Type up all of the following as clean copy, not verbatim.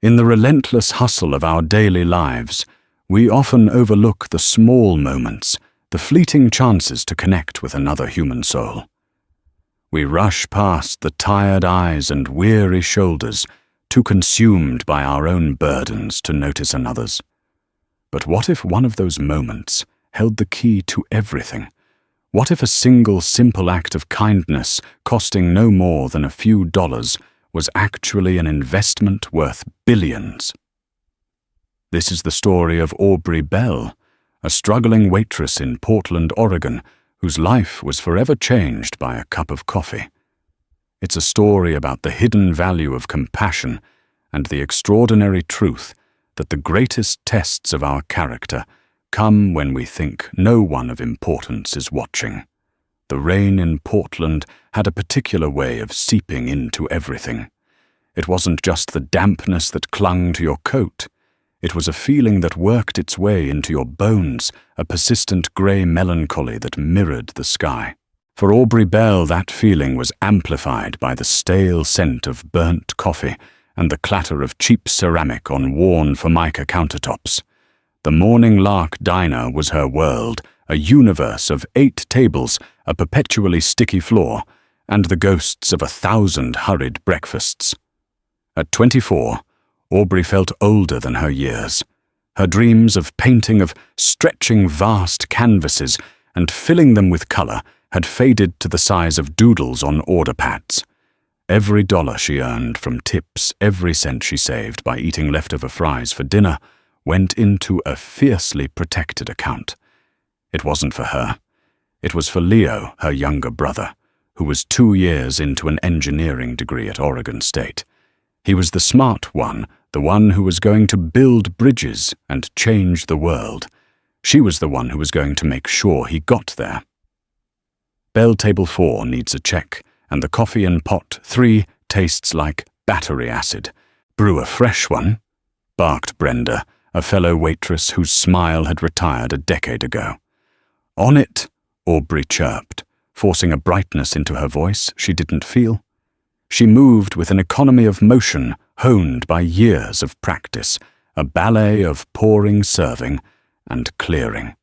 In the relentless hustle of our daily lives, we often overlook the small moments, the fleeting chances to connect with another human soul. We rush past the tired eyes and weary shoulders, too consumed by our own burdens to notice another's. But what if one of those moments held the key to everything? What if a single simple act of kindness, costing no more than a few dollars, was actually an investment worth billions? This is the story of Aubrey Bell, a struggling waitress in Portland, Oregon, whose life was forever changed by a cup of coffee. It's a story about the hidden value of compassion and the extraordinary truth that the greatest tests of our character come when we think no one of importance is watching. The rain in Portland had a particular way of seeping into everything. It wasn't just the dampness that clung to your coat. It was a feeling that worked its way into your bones, a persistent grey melancholy that mirrored the sky. For Aubrey Bell, that feeling was amplified by the stale scent of burnt coffee and the clatter of cheap ceramic on worn Formica countertops. The Morning Lark Diner was her world, a universe of 8 tables, a perpetually sticky floor, and the ghosts of 1,000 hurried breakfasts. At 24, Aubrey felt older than her years. Her dreams of painting, of stretching vast canvases and filling them with colour, had faded to the size of doodles on order pads. Every dollar she earned from tips, every cent she saved by eating leftover fries for dinner, went into a fiercely protected account. It wasn't for her. It was for Leo, her younger brother, who was 2 years into an engineering degree at Oregon State. He was the smart one, the one who was going to build bridges and change the world. She was the one who was going to make sure he got there. Bell Table 4 needs a check, and the coffee in pot 3 tastes like battery acid. Brew a fresh one, barked Brenda, a fellow waitress whose smile had retired a decade ago. On it, Aubrey chirped, forcing a brightness into her voice she didn't feel. She moved with an economy of motion honed by years of practice, a ballet of pouring, serving, and clearing.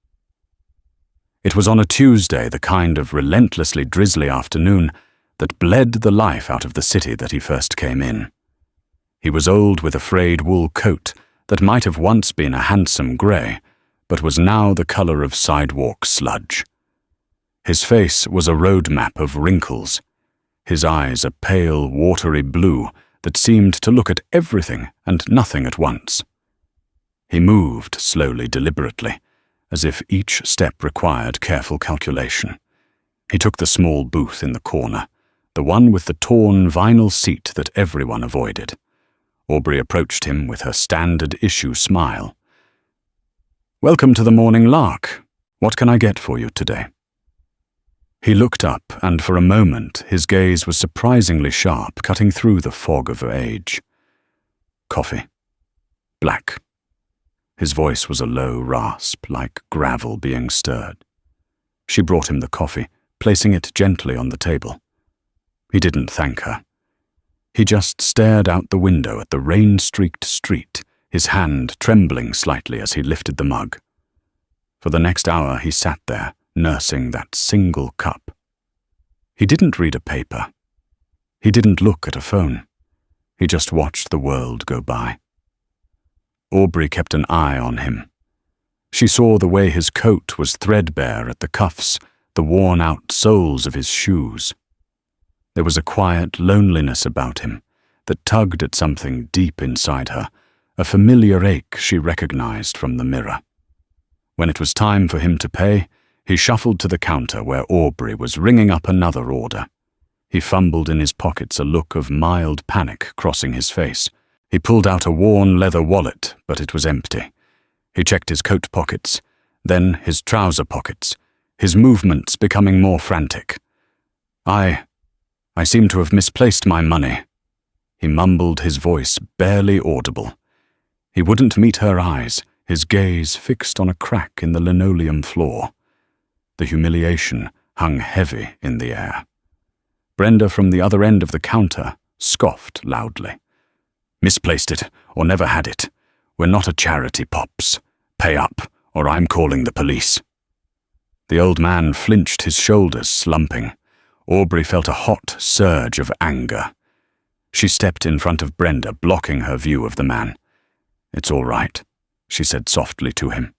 It was on a Tuesday, the kind of relentlessly drizzly afternoon, that bled the life out of the city that he first came in. He was old with a frayed wool coat that might have once been a handsome grey, but was now the colour of sidewalk sludge. His face was a road map of wrinkles, his eyes a pale, watery blue that seemed to look at everything and nothing at once. He moved slowly, deliberately, as if each step required careful calculation. He took the small booth in the corner, the one with the torn vinyl seat that everyone avoided. Aubrey approached him with her standard-issue smile. "Welcome to the Morning Lark. What can I get for you today?" He looked up, and for a moment his gaze was surprisingly sharp, cutting through the fog of age. "Coffee. Black." His voice was a low rasp, like gravel being stirred. She brought him the coffee, placing it gently on the table. He didn't thank her. He just stared out the window at the rain-streaked street, his hand trembling slightly as he lifted the mug. For the next hour he sat there, nursing that single cup. He didn't read a paper. He didn't look at a phone. He just watched the world go by. Aubrey kept an eye on him. She saw the way his coat was threadbare at the cuffs, the worn-out soles of his shoes. There was a quiet loneliness about him that tugged at something deep inside her, a familiar ache she recognized from the mirror. When it was time for him to pay, he shuffled to the counter where Aubrey was ringing up another order. He fumbled in his pockets, a look of mild panic crossing his face. He pulled out a worn leather wallet, but it was empty. He checked his coat pockets, then his trouser pockets, his movements becoming more frantic. I seem to have misplaced my money." He mumbled, his voice barely audible. He wouldn't meet her eyes, his gaze fixed on a crack in the linoleum floor. The humiliation hung heavy in the air. Brenda from the other end of the counter scoffed loudly. "Misplaced it. or never had it. We're not a charity, Pops. Pay up, or I'm calling the police." The old man flinched, his shoulders slumping. Aubrey felt a hot surge of anger. She stepped in front of Brenda, blocking her view of the man. "It's all right," she said softly to him.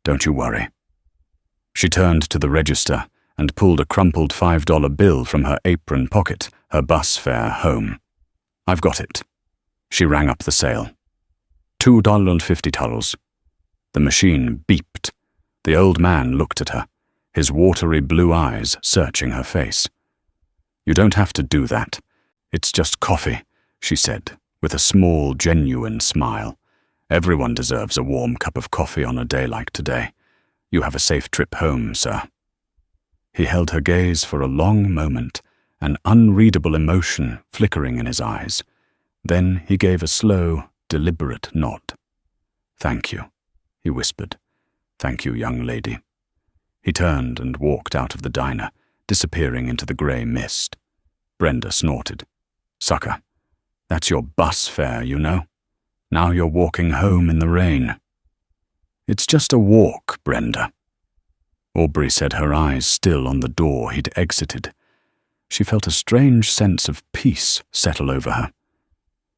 "Don't you worry." She turned to the register and pulled a crumpled $5 bill from her apron pocket, her bus fare home. "I've got it." She rang up the sale. $2.50. The machine beeped. The old man looked at her, his watery blue eyes searching her face. "You don't have to do that. It's just coffee," she said, with a small, genuine smile. "Everyone deserves a warm cup of coffee on a day like today. You have a safe trip home, sir." He held her gaze for a long moment, an unreadable emotion flickering in his eyes. Then he gave a slow, deliberate nod. "Thank you," he whispered. "Thank you, young lady." He turned and walked out of the diner, disappearing into the grey mist. Brenda snorted. "Sucker, that's your bus fare, you know. Now you're walking home in the rain." "It's just a walk, Brenda." Aubrey said, her eyes still on the door he'd exited. She felt a strange sense of peace settle over her.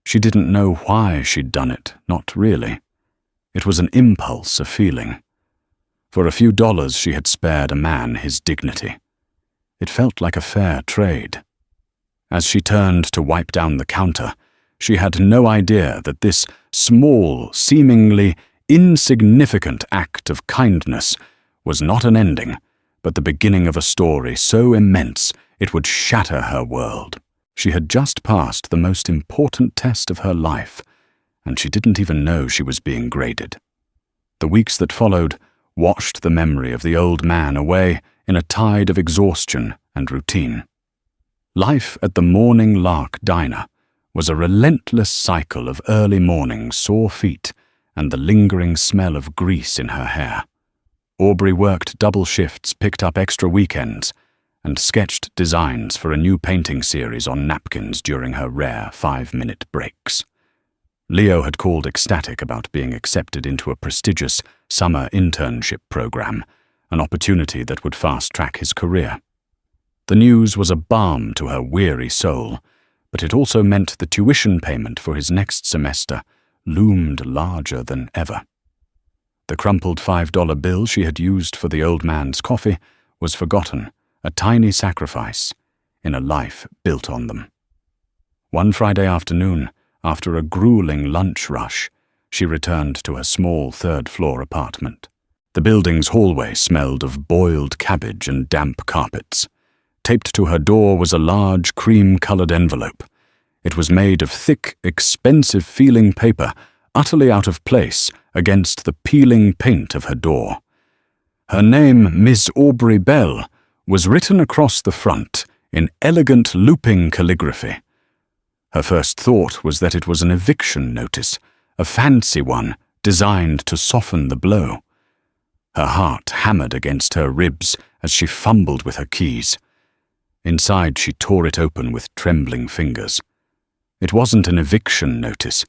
She didn't know why she'd done it, not really. It was an impulse, a feeling. For a few dollars she had spared a man his dignity. It felt like a fair trade. As she turned to wipe down the counter, she had no idea that this small, seemingly insignificant act of kindness was not an ending, but the beginning of a story so immense it would shatter her world. She had just passed the most important test of her life, and she didn't even know she was being graded. The weeks that followed washed the memory of the old man away in a tide of exhaustion and routine. Life at the Morning Lark Diner was a relentless cycle of early morning sore feet and the lingering smell of grease in her hair. Aubrey worked double shifts, picked up extra weekends, and sketched designs for a new painting series on napkins during her rare 5-minute breaks. Leo had called ecstatic about being accepted into a prestigious summer internship program, an opportunity that would fast-track his career. The news was a balm to her weary soul, but it also meant the tuition payment for his next semester loomed larger than ever. The crumpled $5 bill she had used for the old man's coffee was forgotten, a tiny sacrifice in a life built on them. One Friday afternoon, after a grueling lunch rush, she returned to her small third-floor apartment. The building's hallway smelled of boiled cabbage and damp carpets. Taped to her door was a large cream-colored envelope. It was made of thick, expensive-feeling paper, utterly out of place against the peeling paint of her door. Her name, Miss Aubrey Bell, was written across the front in elegant looping calligraphy. Her first thought was that it was an eviction notice, a fancy one designed to soften the blow. Her heart hammered against her ribs as she fumbled with her keys. Inside, she tore it open with trembling fingers. It wasn't an eviction notice.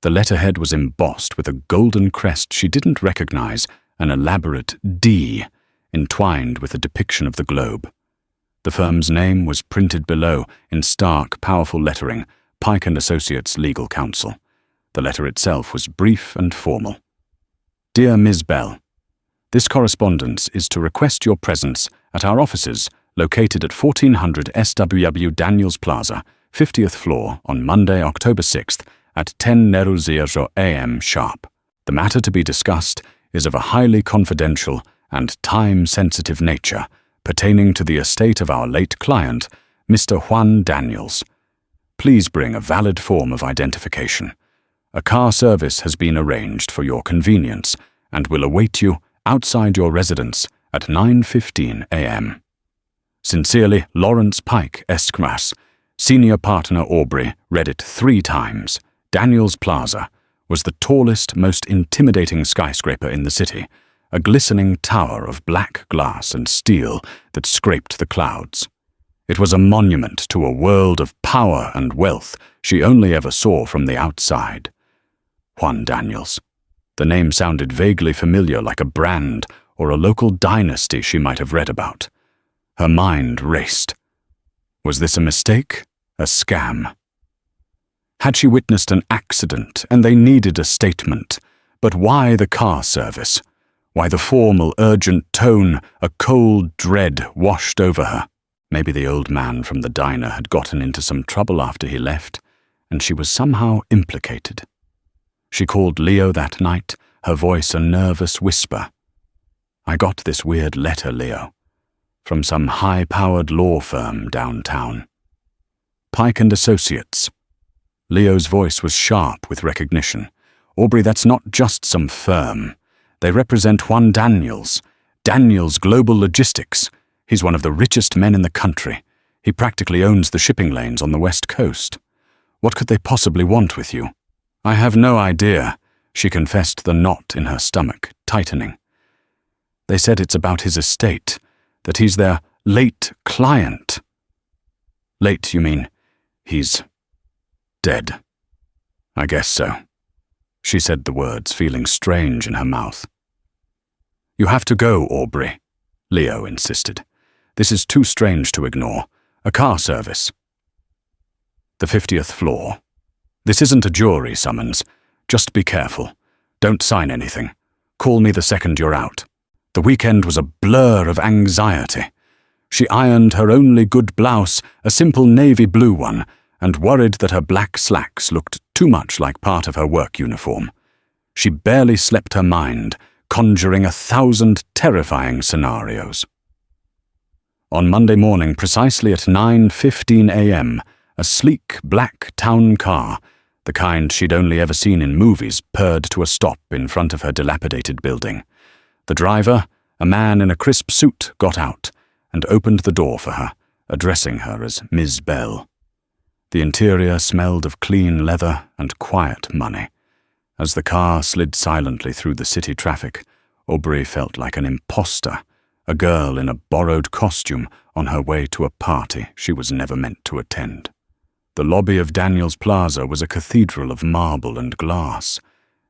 The letterhead was embossed with a golden crest she didn't recognize, an elaborate D entwined with a depiction of the globe. The firm's name was printed below in stark, powerful lettering, Pike & Associates Legal Counsel. The letter itself was brief and formal. Dear Ms. Bell, this correspondence is to request your presence at our offices located at 1400 SWW Daniels Plaza, 50th floor, on Monday, October 6th at 10:00 a.m. sharp. The matter to be discussed is of a highly confidential and time-sensitive nature pertaining to the estate of our late client, Mr. Juan Daniels. Please bring a valid form of identification. A car service has been arranged for your convenience and will await you outside your residence at 9:15 a.m. Sincerely, Lawrence Pike, Esquire. Senior partner Aubrey read it 3 times. Daniels Plaza was the tallest, most intimidating skyscraper in the city, a glistening tower of black glass and steel that scraped the clouds. It was a monument to a world of power and wealth she only ever saw from the outside. Juan Daniels. The name sounded vaguely familiar, like a brand or a local dynasty she might have read about. Her mind raced. Was this a mistake? A scam? Had she witnessed an accident and they needed a statement? But why the car service? Why the formal, urgent tone? A cold dread washed over her. Maybe the old man from the diner had gotten into some trouble after he left, and she was somehow implicated. She called Leo that night, her voice a nervous whisper. "I got this weird letter, Leo, from some high-powered law firm downtown. Pike and Associates." Leo's voice was sharp with recognition. "Aubrey, that's not just some firm. They represent Juan Daniels. Daniels Global Logistics. He's one of the richest men in the country. He practically owns the shipping lanes on the West Coast. What could they possibly want with you?" "I have no idea," she confessed, the knot in her stomach tightening. "They said it's about his estate, that he's their late client." "Late, you mean? He's dead." "I guess so." She said the words, feeling strange in her mouth. "You have to go, Aubrey," Leo insisted. "This is too strange to ignore. A car service." "The 50th floor. This isn't a jury summons. Just be careful. Don't sign anything. Call me the second you're out." The weekend was a blur of anxiety. She ironed her only good blouse, a simple navy blue one, and worried that her black slacks looked too much like part of her work uniform. She barely slept her mind, conjuring 1,000 terrifying scenarios. On Monday morning, precisely at 9:15 a.m., a sleek black town car, the kind she'd only ever seen in movies, purred to a stop in front of her dilapidated building. The driver, a man in a crisp suit, got out and opened the door for her, addressing her as Ms. Bell. The interior smelled of clean leather and quiet money. As the car slid silently through the city traffic, Aubrey felt like an imposter, a girl in a borrowed costume on her way to a party she was never meant to attend. The lobby of Daniels Plaza was a cathedral of marble and glass.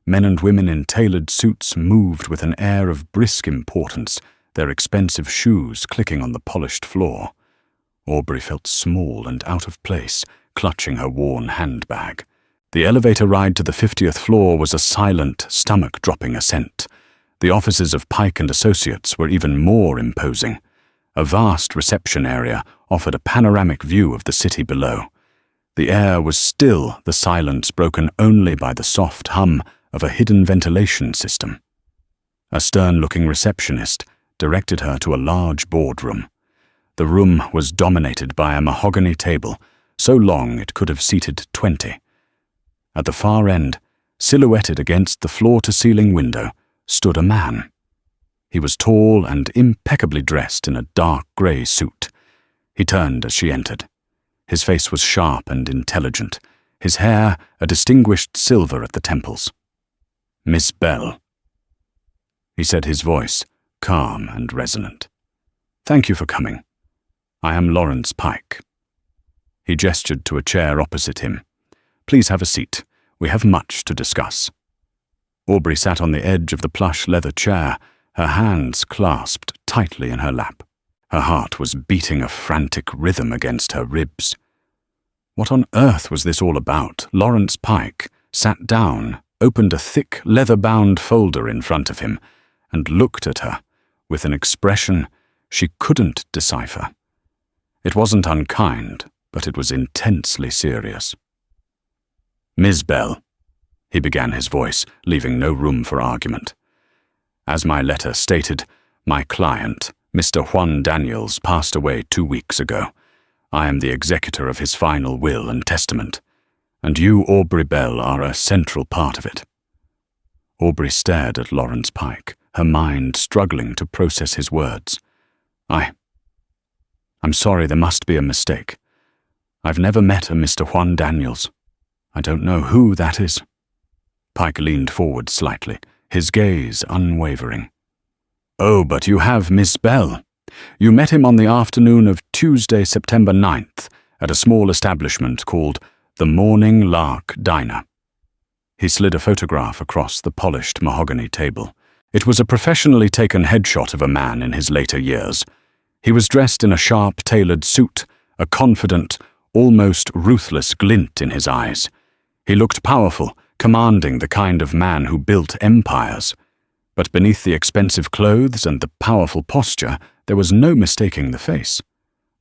Men and women in tailored suits moved with an air of brisk importance, their expensive shoes clicking on the polished floor. Aubrey felt small and out of place, clutching her worn handbag. The elevator ride to the 50th floor was a silent, stomach-dropping ascent. The offices of Pike and Associates were even more imposing. A vast reception area offered a panoramic view of the city below. The air was still, the silence broken only by the soft hum of a hidden ventilation system. A stern-looking receptionist directed her to a large boardroom. The room was dominated by a mahogany table, so long it could have seated 20. At the far end, silhouetted against the floor-to-ceiling window, stood a man. He was tall and impeccably dressed in a dark grey suit. He turned as she entered. His face was sharp and intelligent, his hair a distinguished silver at the temples. "Miss Bell," he said, his voice calm and resonant. "Thank you for coming. I am Lawrence Pike." He gestured to a chair opposite him. "Please have a seat. We have much to discuss." Aubrey sat on the edge of the plush leather chair, her hands clasped tightly in her lap. Her heart was beating a frantic rhythm against her ribs. What on earth was this all about? Lawrence Pike sat down, opened a thick leather-bound folder in front of him, and looked at her with an expression she couldn't decipher. It wasn't unkind, but it was intensely serious. "Ms. Bell," he began, his voice leaving no room for argument. "As my letter stated, my client, Mr. Juan Daniels, passed away 2 weeks ago. I am the executor of his final will and testament, and you, Aubrey Bell, are a central part of it." Aubrey stared at Lawrence Pike, her mind struggling to process his words. I'm sorry, there must be a mistake. I've never met a Mr. Juan Daniels. I don't know who that is." Pike leaned forward slightly, his gaze unwavering. "Oh, but you have Miss Bell. You met him on the afternoon of Tuesday, September 9th, at a small establishment called the Morning Lark Diner." He slid a photograph across the polished mahogany table. It was a professionally taken headshot of a man in his later years. He was dressed in a sharp-tailored suit, a confident, almost ruthless glint in his eyes. He looked powerful, commanding the kind of man who built empires. But beneath the expensive clothes and the powerful posture, there was no mistaking the face.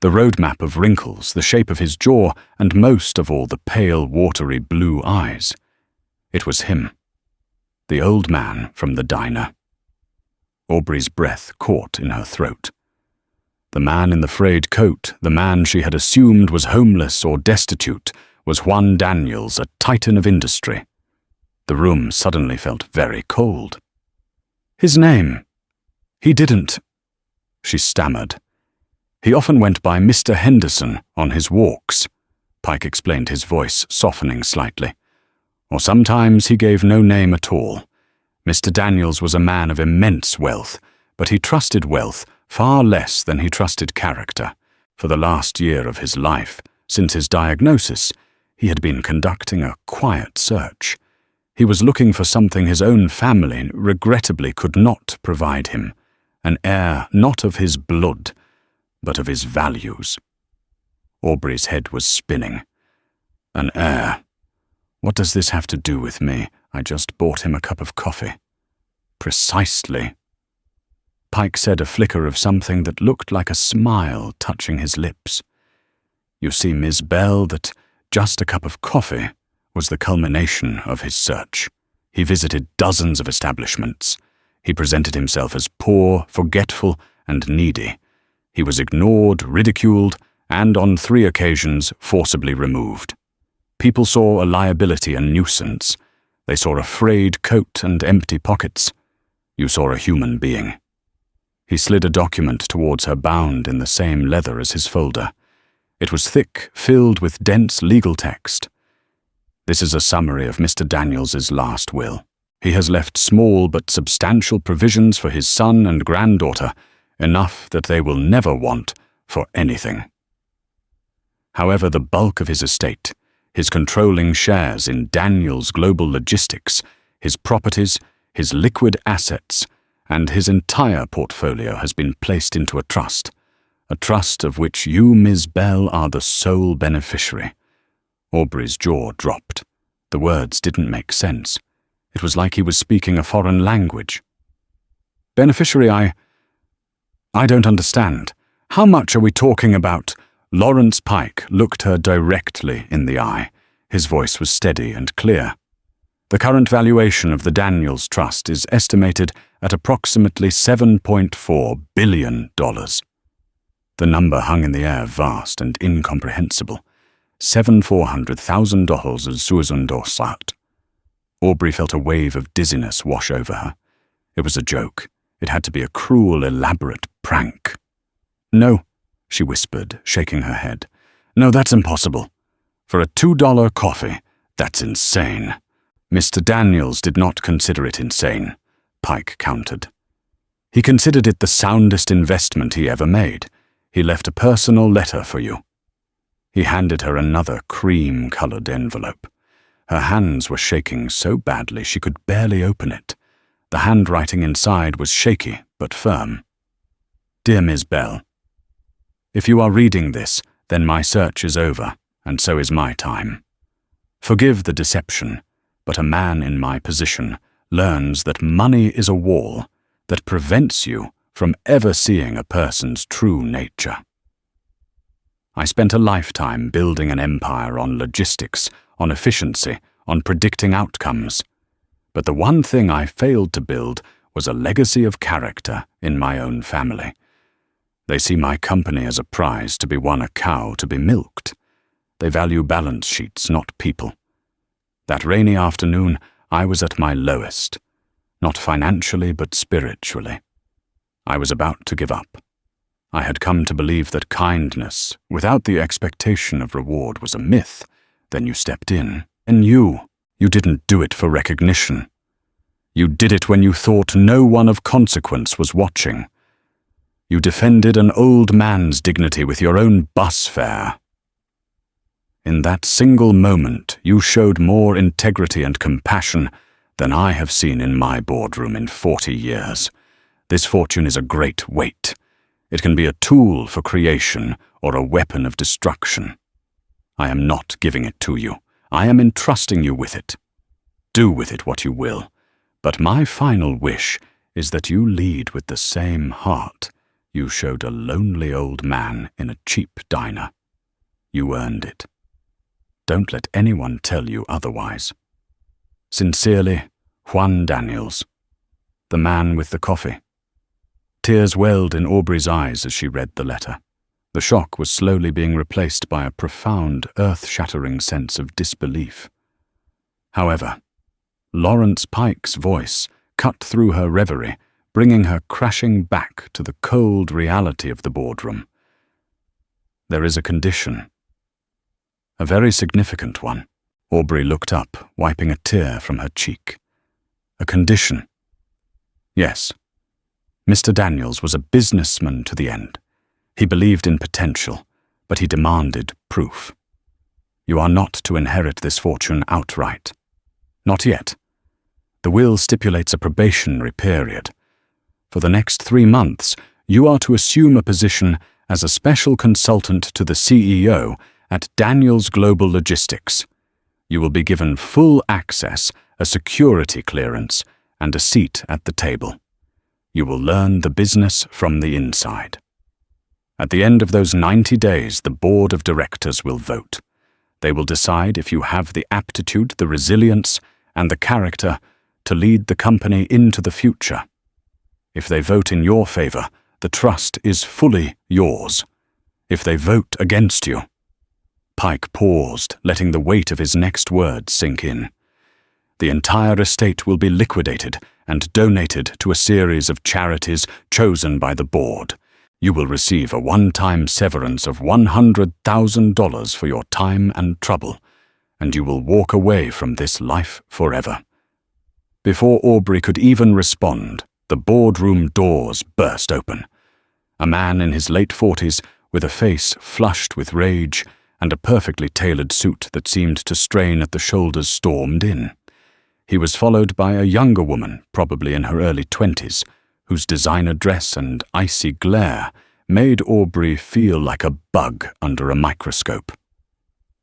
The roadmap of wrinkles, the shape of his jaw, and most of all the pale, watery blue eyes. It was him. The old man from the diner. Aubrey's breath caught in her throat. The man in the frayed coat, the man she had assumed was homeless or destitute, was Juan Daniels, a titan of industry. The room suddenly felt very cold. His name. He didn't. She stammered. He often went by Mr. Henderson on his walks, Pike explained, his voice softening slightly. Or sometimes he gave no name at all. Mr. Daniels was a man of immense wealth, but he trusted wealth far less than he trusted character. For the last year of his life, since his diagnosis, he had been conducting a quiet search. He was looking for something his own family regrettably could not provide him, an heir not of his blood, but of his values. Aubrey's head was spinning. An heir. What does this have to do with me? I just bought him a cup of coffee. Precisely. Pike said, a flicker of something that looked like a smile touching his lips. You see, Miss Bell, that just a cup of coffee was the culmination of his search. He visited dozens of establishments. He presented himself as poor, forgetful, and needy. He was ignored, ridiculed, and on 3 occasions forcibly removed. People saw a liability and nuisance. They saw a frayed coat and empty pockets. You saw a human being. He slid a document towards her, bound in the same leather as his folder. It was thick, filled with dense legal text. This is a summary of Mr. Daniels's last will. He has left small but substantial provisions for his son and granddaughter, enough that they will never want for anything. However, the bulk of his estate, his controlling shares in Daniels Global Logistics, his properties, his liquid assets, and his entire portfolio has been placed into a trust of which you, Ms. Bell, are the sole beneficiary. Aubrey's jaw dropped. The words didn't make sense. It was like he was speaking a foreign language. Beneficiary, I don't understand. How much are we talking about? Lawrence Pike looked her directly in the eye. His voice was steady and clear. The current valuation of the Daniels Trust is estimated at approximately $7.4 billion. The number hung in the air, vast and incomprehensible. $7,400,000 Zuesundosat. Aubrey felt a wave of dizziness wash over her. It was a joke. It had to be a cruel, elaborate prank. No, she whispered, shaking her head. No, that's impossible. For a $2 coffee, that's insane. Mr. Daniels did not consider it insane, Pike countered. He considered it the soundest investment he ever made. He left a personal letter for you. He handed her another cream-colored envelope. Her hands were shaking so badly she could barely open it. The handwriting inside was shaky but firm. Dear Ms. Bell, if you are reading this, then my search is over, and so is my time. Forgive the deception, but a man in my position learns that money is a wall that prevents you from ever seeing a person's true nature. I spent a lifetime building an empire on logistics, on efficiency, on predicting outcomes. But the one thing I failed to build was a legacy of character in my own family. They see my company as a prize to be won, a cow to be milked. They value balance sheets, not people. That rainy afternoon, I was at my lowest, not financially but spiritually. I was about to give up. I had come to believe that kindness, without the expectation of reward, was a myth. Then you stepped in, and you didn't do it for recognition. You did it when you thought no one of consequence was watching. You defended an old man's dignity with your own bus fare. In that single moment, you showed more integrity and compassion than I have seen in my boardroom in 40 years. This fortune is a great weight. It can be a tool for creation or a weapon of destruction. I am not giving it to you. I am entrusting you with it. Do with it what you will, but my final wish is that you lead with the same heart you showed a lonely old man in a cheap diner. You earned it. Don't let anyone tell you otherwise. Sincerely, Juan Daniels, the man with the coffee. Tears welled in Aubrey's eyes as she read the letter. The shock was slowly being replaced by a profound, earth-shattering sense of disbelief. However, Lawrence Pike's voice cut through her reverie, bringing her crashing back to the cold reality of the boardroom. There is a condition. A very significant one. Aubrey looked up, wiping a tear from her cheek. A condition. Yes. Mr. Daniels was a businessman to the end. He believed in potential, but he demanded proof. You are not to inherit this fortune outright. Not yet. The will stipulates a probationary period. For the next 3 months, you are to assume a position as a special consultant to the CEO at Daniels Global Logistics. You will be given full access, a security clearance, and a seat at the table. You will learn the business from the inside. At the end of those 90 days, the board of directors will vote. They will decide if you have the aptitude, the resilience, and the character to lead the company into the future. If they vote in your favor, the trust is fully yours. If they vote against you. Pike paused, letting the weight of his next words sink in. The entire estate will be liquidated and donated to a series of charities chosen by the board. You will receive a one-time severance of $100,000 for your time and trouble, and you will walk away from this life forever. Before Aubrey could even respond, the boardroom doors burst open. A man in his late 40s, with a face flushed with rage and a perfectly tailored suit that seemed to strain at the shoulders, stormed in. He was followed by a younger woman, probably in her early 20s, whose designer dress and icy glare made Aubrey feel like a bug under a microscope.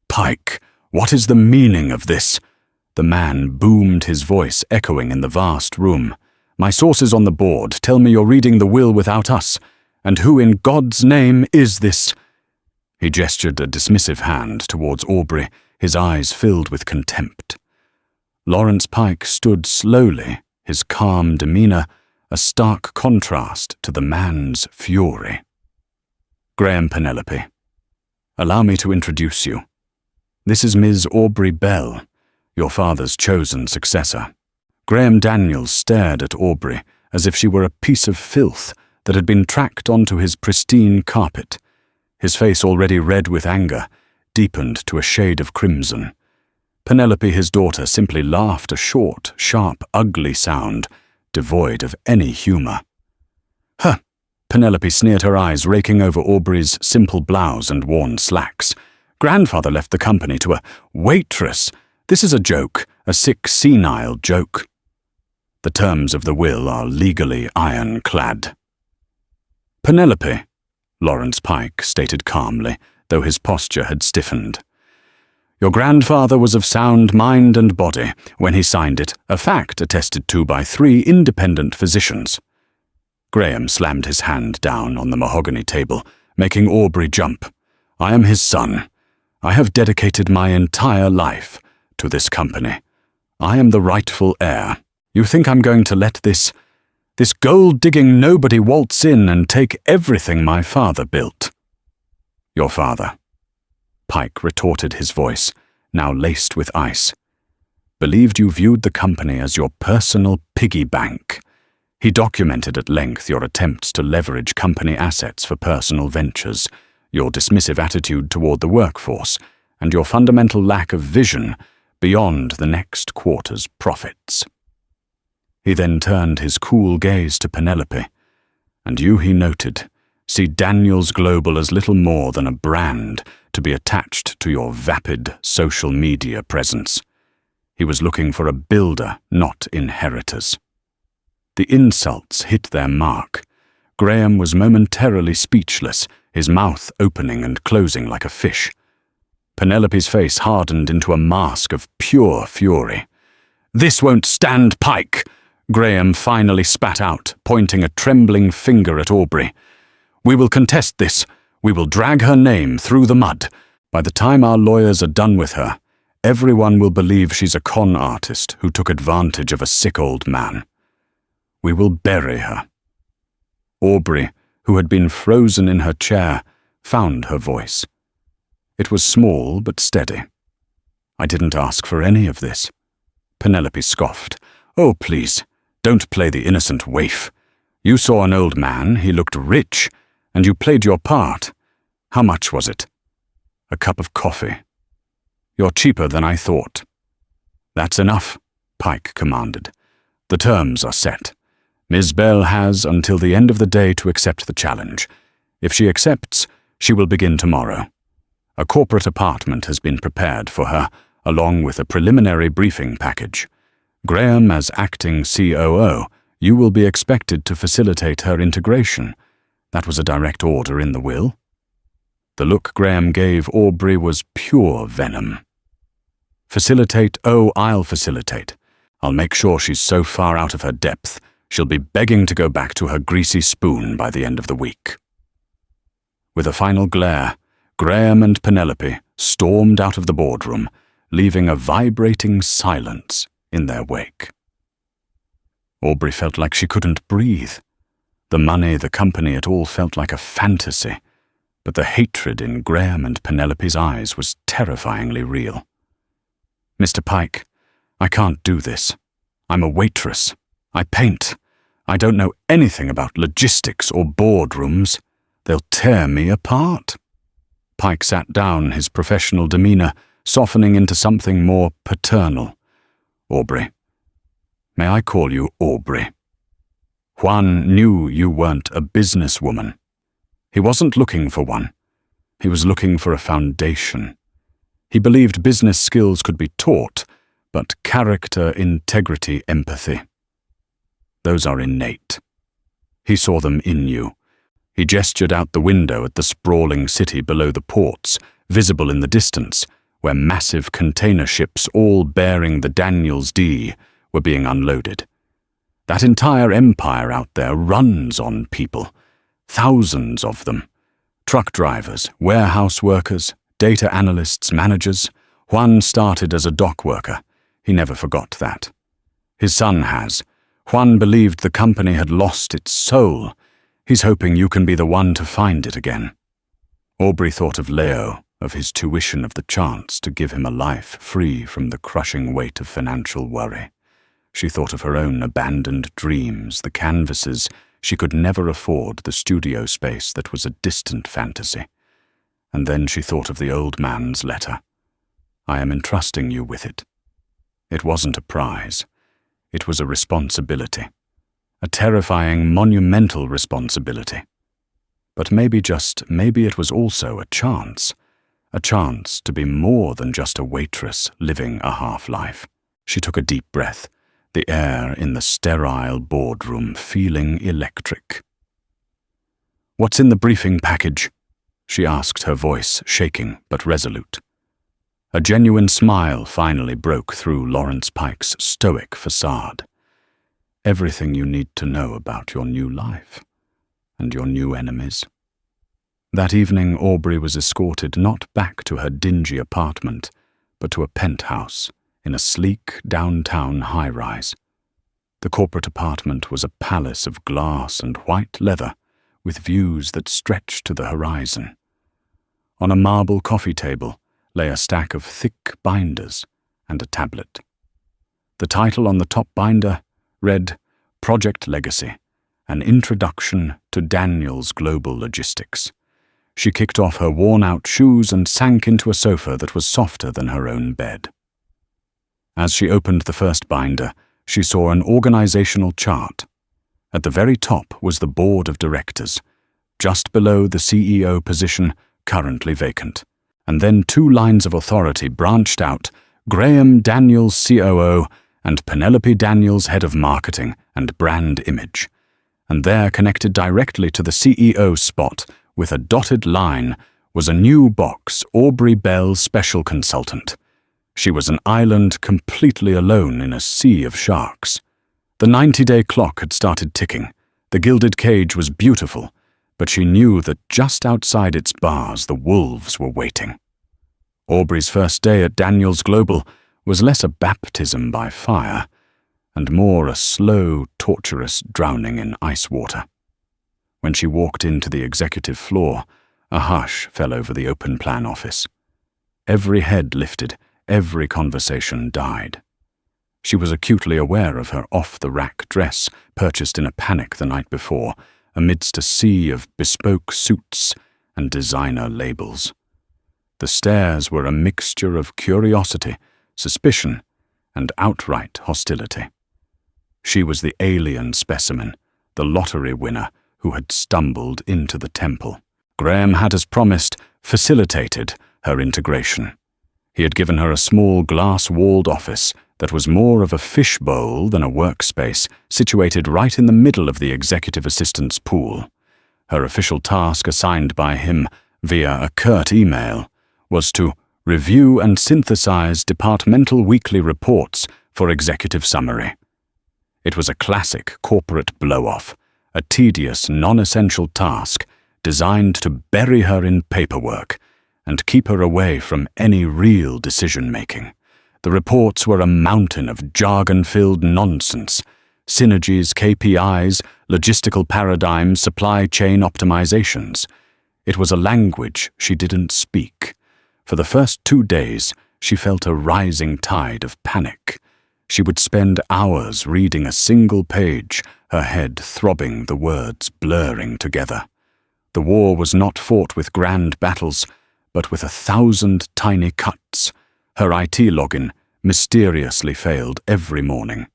"Pike, what is the meaning of this?" The man boomed, his voice echoing in the vast room. "My sources on the board tell me you're reading the will without us. And who in God's name is this?" He gestured a dismissive hand towards Aubrey, his eyes filled with contempt. Lawrence Pike stood slowly, his calm demeanor a stark contrast to the man's fury. "Graham Penelope, allow me to introduce you. This is Ms. Aubrey Bell, your father's chosen successor." Graham Daniels stared at Aubrey as if she were a piece of filth that had been tracked onto his pristine carpet. His face, already red with anger, deepened to a shade of crimson. Penelope, his daughter, simply laughed a short, sharp, ugly sound, devoid of any humor. "Huh!" Penelope sneered, her eyes raking over Aubrey's simple blouse and worn slacks. "Grandfather left the company to a waitress. This is a joke, a sick, senile joke. The terms of the will are legally ironclad." "Penelope," Lawrence Pike stated calmly, though his posture had stiffened. "Your grandfather was of sound mind and body when he signed it, a fact attested to by 3 independent physicians." Graham slammed his hand down on the mahogany table, making Aubrey jump. "I am his son. I have dedicated my entire life to this company. I am the rightful heir. You think I'm going to let this gold-digging nobody waltz in and take everything my father built?" "Your father," Pike retorted, his voice, now laced with ice, "believed you viewed the company as your personal piggy bank. He documented at length your attempts to leverage company assets for personal ventures, your dismissive attitude toward the workforce, and your fundamental lack of vision beyond the next quarter's profits." He then turned his cool gaze to Penelope, "And you," he noted, See Daniels Global as little more than a brand to be attached to your vapid social media presence. He was looking for a builder, not inheritors. The insults hit their mark. Graham was momentarily speechless, his mouth opening and closing like a fish. Penelope's face hardened into a mask of pure fury. "This won't stand, Pike!" Graham finally spat out, pointing a trembling finger at Aubrey. "We will contest this. We will drag her name through the mud. By the time our lawyers are done with her, everyone will believe she's a con artist who took advantage of a sick old man. We will bury her." Aubrey, who had been frozen in her chair, found her voice. It was small but steady. "I didn't ask for any of this." Penelope scoffed. "Oh, please, don't play the innocent waif. You saw an old man, he looked rich, and you played your part. How much was it?" "A cup of coffee." "You're cheaper than I thought." "That's enough," Pike commanded. "The terms are set. Ms. Bell has until the end of the day to accept the challenge. If she accepts, she will begin tomorrow. A corporate apartment has been prepared for her, along with a preliminary briefing package. Graham, as acting COO, you will be expected to facilitate her integration. That was a direct order in the will." The look Graham gave Aubrey was pure venom. "Facilitate? Oh, I'll facilitate. I'll make sure she's so far out of her depth, she'll be begging to go back to her greasy spoon by the end of the week." With a final glare, Graham and Penelope stormed out of the boardroom, leaving a vibrating silence in their wake. Aubrey felt like she couldn't breathe. The money, the company, it all felt like a fantasy, but the hatred in Graham and Penelope's eyes was terrifyingly real. "Mr. Pike, I can't do this. I'm a waitress. I paint. I don't know anything about logistics or boardrooms. They'll tear me apart." Pike sat down, his professional demeanor softening into something more paternal. "Aubrey. May I call you Aubrey? Juan knew you weren't a businesswoman. He wasn't looking for one. He was looking for a foundation. He believed business skills could be taught, but character, integrity, empathy, those are innate. He saw them in you. He gestured out the window at the sprawling city below the ports, visible in the distance, where massive container ships, all bearing the Daniels D, were being unloaded. That entire empire out there runs on people, thousands of them. Truck drivers, warehouse workers, data analysts, managers. Juan started as a dock worker. He never forgot that. His son has. Juan believed the company had lost its soul. He's hoping you can be the one to find it again. Aubrey thought of Leo, of his tuition, of the chance to give him a life free from the crushing weight of financial worry. She thought of her own abandoned dreams, the canvases she could never afford, the studio space that was a distant fantasy. And then she thought of the old man's letter. "I am entrusting you with it." It wasn't a prize. It was a responsibility. A terrifying, monumental responsibility. But maybe it was also a chance to be more than just a waitress living a half-life. She took a deep breath, the air in the sterile boardroom feeling electric. "What's in the briefing package?" she asked, her voice shaking but resolute. A genuine smile finally broke through Lawrence Pike's stoic facade. "Everything you need to know about your new life and your new enemies." That evening, Aubrey was escorted not back to her dingy apartment, but to a penthouse in a sleek downtown high-rise. The corporate apartment was a palace of glass and white leather with views that stretched to the horizon. On a marble coffee table lay a stack of thick binders and a tablet. The title on the top binder read Project Legacy, an introduction to Daniels Global Logistics. She kicked off her worn-out shoes and sank into a sofa that was softer than her own bed. As she opened the first binder, she saw an organizational chart. At the very top was the board of directors, just below the CEO position currently vacant. And then 2 lines of authority branched out, Graham Daniels, COO, and Penelope Daniels, head of marketing and brand image. And there, connected directly to the CEO spot with a dotted line, was a new box, Aubrey Bell, special consultant. She was an island completely alone in a sea of sharks. The 90-day clock had started ticking. The gilded cage was beautiful, but she knew that just outside its bars the wolves were waiting. Aubrey's first day at Daniels Global was less a baptism by fire and more a slow, torturous drowning in ice water. When she walked into the executive floor, a hush fell over the open-plan office. Every head lifted, every conversation died. She was acutely aware of her off-the-rack dress, purchased in a panic the night before, amidst a sea of bespoke suits and designer labels. The stares were a mixture of curiosity, suspicion, and outright hostility. She was the alien specimen, the lottery winner who had stumbled into the temple. Graham had, as promised, facilitated her integration. He had given her a small glass-walled office that was more of a fishbowl than a workspace, situated right in the middle of the executive assistant's pool. Her official task, assigned by him via a curt email, was to review and synthesize departmental weekly reports for executive summary. It was a classic corporate blow-off, a tedious, non-essential task designed to bury her in paperwork and keep her away from any real decision-making. The reports were a mountain of jargon-filled nonsense: synergies, KPIs, logistical paradigms, supply chain optimizations. It was a language she didn't speak. For the first 2 days, she felt a rising tide of panic. She would spend hours reading a single page, her head throbbing, the words blurring together. The war was not fought with grand battles, but with 1,000 tiny cuts. Her IT login mysteriously failed every morning.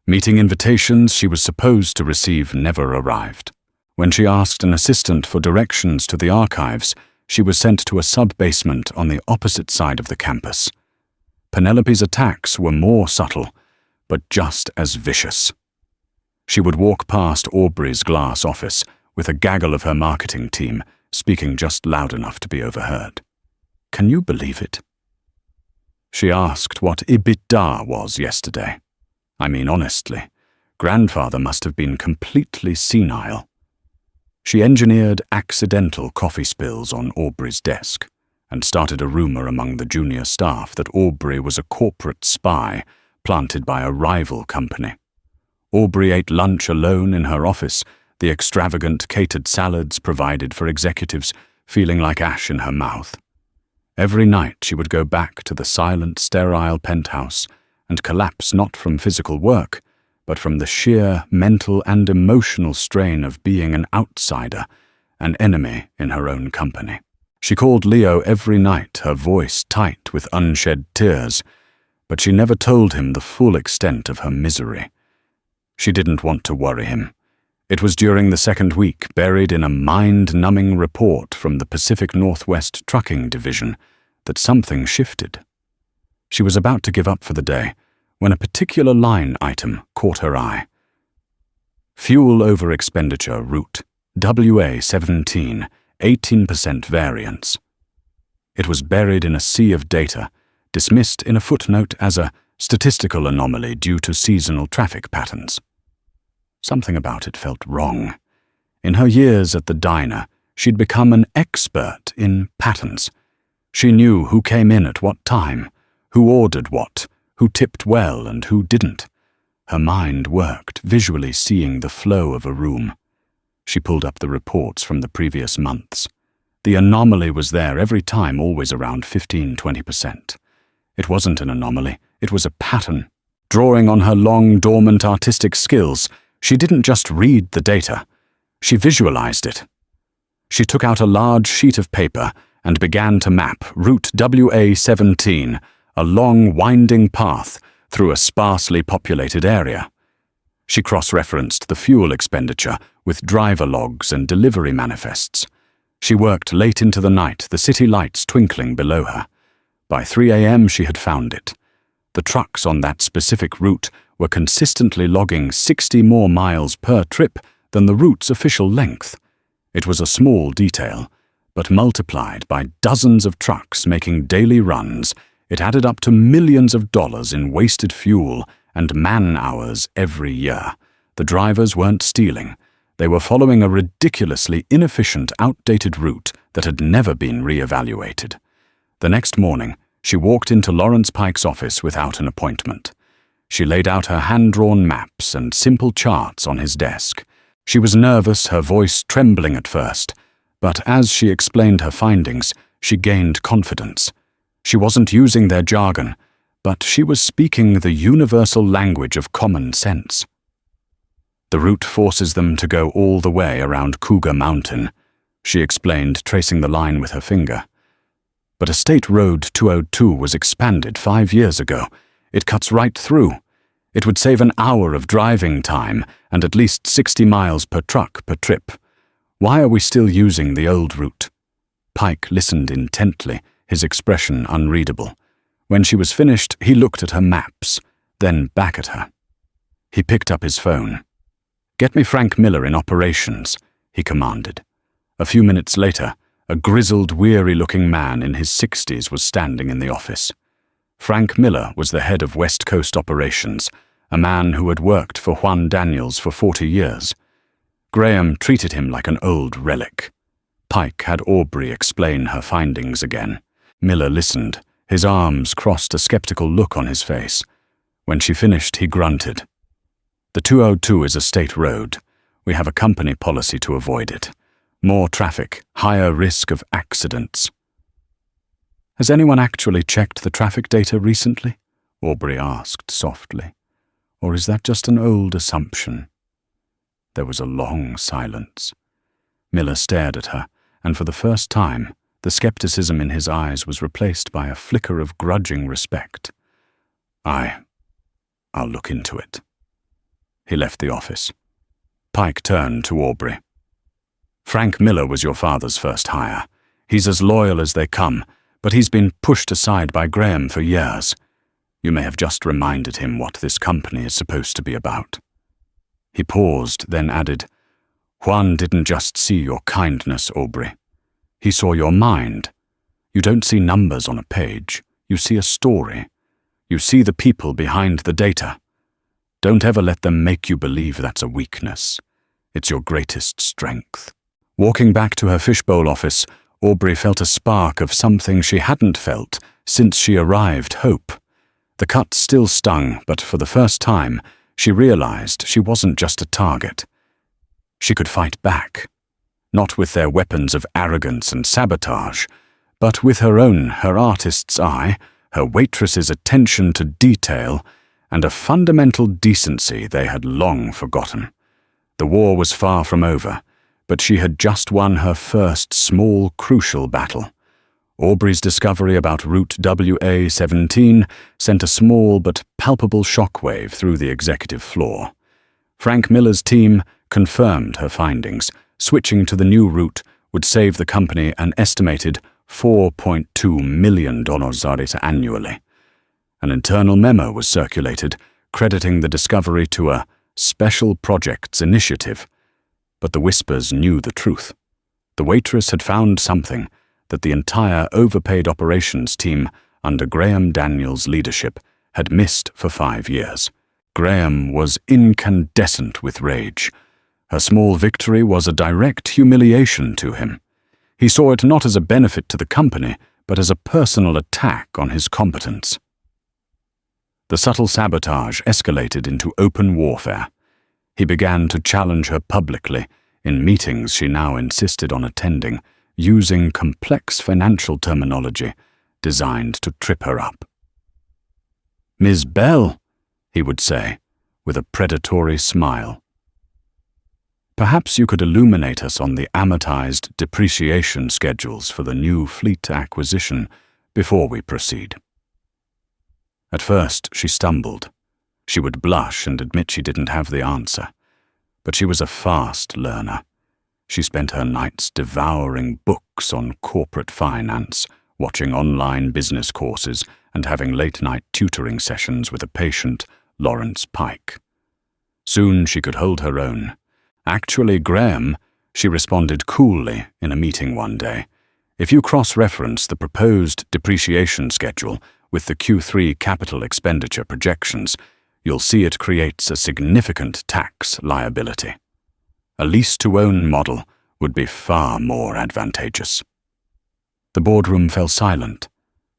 Meeting invitations she was supposed to receive never arrived. When she asked an assistant for directions to the archives, she was sent to a sub-basement on the opposite side of the campus. Penelope's attacks were more subtle, but just as vicious. She would walk past Aubrey's glass office with a gaggle of her marketing team, speaking just loud enough to be overheard. "Can you believe it?" She asked what EBITDA was yesterday. I mean, honestly, grandfather must have been completely senile. She engineered accidental coffee spills on Aubrey's desk and started a rumor among the junior staff that Aubrey was a corporate spy planted by a rival company. Aubrey ate lunch alone in her office, the extravagant catered salads provided for executives feeling like ash in her mouth. Every night she would go back to the silent, sterile penthouse and collapse not from physical work, but from the sheer mental and emotional strain of being an outsider, an enemy in her own company. She called Leo every night, her voice tight with unshed tears, but she never told him the full extent of her misery. She didn't want to worry him. It was during the second week, buried in a mind-numbing report from the Pacific Northwest Trucking Division, that something shifted. She was about to give up for the day when a particular line item caught her eye. Fuel over expenditure route, WA17, 18% variance. It was buried in a sea of data, dismissed in a footnote as a statistical anomaly due to seasonal traffic patterns. Something about it felt wrong. In her years at the diner, she'd become an expert in patterns. She knew who came in at what time, who ordered what, who tipped well and who didn't. Her mind worked, visually seeing the flow of a room. She pulled up the reports from the previous months. The anomaly was there every time, always around 15–20%. It wasn't an anomaly, it was a pattern. Drawing on her long, dormant artistic skills, she didn't just read the data, she visualized it. She took out a large sheet of paper and began to map Route WA17, a long, winding path through a sparsely populated area. She cross-referenced the fuel expenditure with driver logs and delivery manifests. She worked late into the night, the city lights twinkling below her. By 3 a.m. she had found it. The trucks on that specific route were consistently logging 60 more miles per trip than the route's official length. It was a small detail, but multiplied by dozens of trucks making daily runs, it added up to millions of dollars in wasted fuel and man-hours every year. The drivers weren't stealing. They were following a ridiculously inefficient, outdated route that had never been re-evaluated. The next morning, she walked into Lawrence Pike's office without an appointment. She laid out her hand-drawn maps and simple charts on his desk. She was nervous, her voice trembling at first, but as she explained her findings, she gained confidence. She wasn't using their jargon, but she was speaking the universal language of common sense. The route forces them to go all the way around Cougar Mountain, she explained, tracing the line with her finger. But a State Road 202 was expanded 5 years ago. It cuts right through. It would save an hour of driving time and at least 60 miles per truck per trip. Why are we still using the old route? Pike listened intently, his expression unreadable. When she was finished, he looked at her maps, then back at her. He picked up his phone. "Get me Frank Miller in operations," he commanded. A few minutes later, a grizzled, weary-looking man in his 60s was standing in the office. Frank Miller was the head of West Coast operations, a man who had worked for Juan Daniels for 40 years. Graham treated him like an old relic. Pike had Aubrey explain her findings again. Miller listened. His arms crossed, a skeptical look on his face. When she finished, he grunted. "The 202 is a state road. We have a company policy to avoid it. More traffic, higher risk of accidents." "Has anyone actually checked the traffic data recently?" Aubrey asked softly. "Or is that just an old assumption?" There was a long silence. Miller stared at her, and for the first time, the skepticism in his eyes was replaced by a flicker of grudging respect. I'll look into it." He left the office. Pike turned to Aubrey. "Frank Miller was your father's first hire. He's as loyal as they come, but he's been pushed aside by Graham for years. You may have just reminded him what this company is supposed to be about." He paused, then added, "Juan didn't just see your kindness, Aubrey. He saw your mind. You don't see numbers on a page. You see a story. You see the people behind the data. Don't ever let them make you believe that's a weakness. It's your greatest strength." Walking back to her fishbowl office, Aubrey felt a spark of something she hadn't felt since she arrived, hope. The cut still stung, but for the first time, she realized she wasn't just a target. She could fight back. Not with their weapons of arrogance and sabotage, but with her own, her artist's eye, her waitress's attention to detail, and a fundamental decency they had long forgotten. The war was far from over, but she had just won her first small, crucial battle. Aubrey's discovery about Route WA-17 sent a small but palpable shockwave through the executive floor. Frank Miller's team confirmed her findings. Switching to the new route would save the company an estimated $4.2 million annually. An internal memo was circulated, crediting the discovery to a special projects initiative. But the whispers knew the truth. The Waitress had found something that the entire overpaid operations team under Graham Daniels' leadership had missed for 5 years. Graham was incandescent with rage. Her small victory was a direct humiliation to him. He saw it not as a benefit to the company, but as a personal attack on his competence. The subtle sabotage escalated into open warfare. He began to challenge her publicly, in meetings she now insisted on attending, using complex financial terminology designed to trip her up. "Ms. Bell," he would say, with a predatory smile. "Perhaps you could illuminate us on the amortized depreciation schedules for the new fleet acquisition before we proceed." At first, she stumbled. She would blush and admit she didn't have the answer. But she was a fast learner. She spent her nights devouring books on corporate finance, watching online business courses, and having late-night tutoring sessions with a patient, Lawrence Pike. Soon she could hold her own. "Actually, Graham," she responded coolly in a meeting one day, "if you cross-reference the proposed depreciation schedule with the Q3 capital expenditure projections, you'll see it creates a significant tax liability. A lease-to-own model would be far more advantageous." The boardroom fell silent.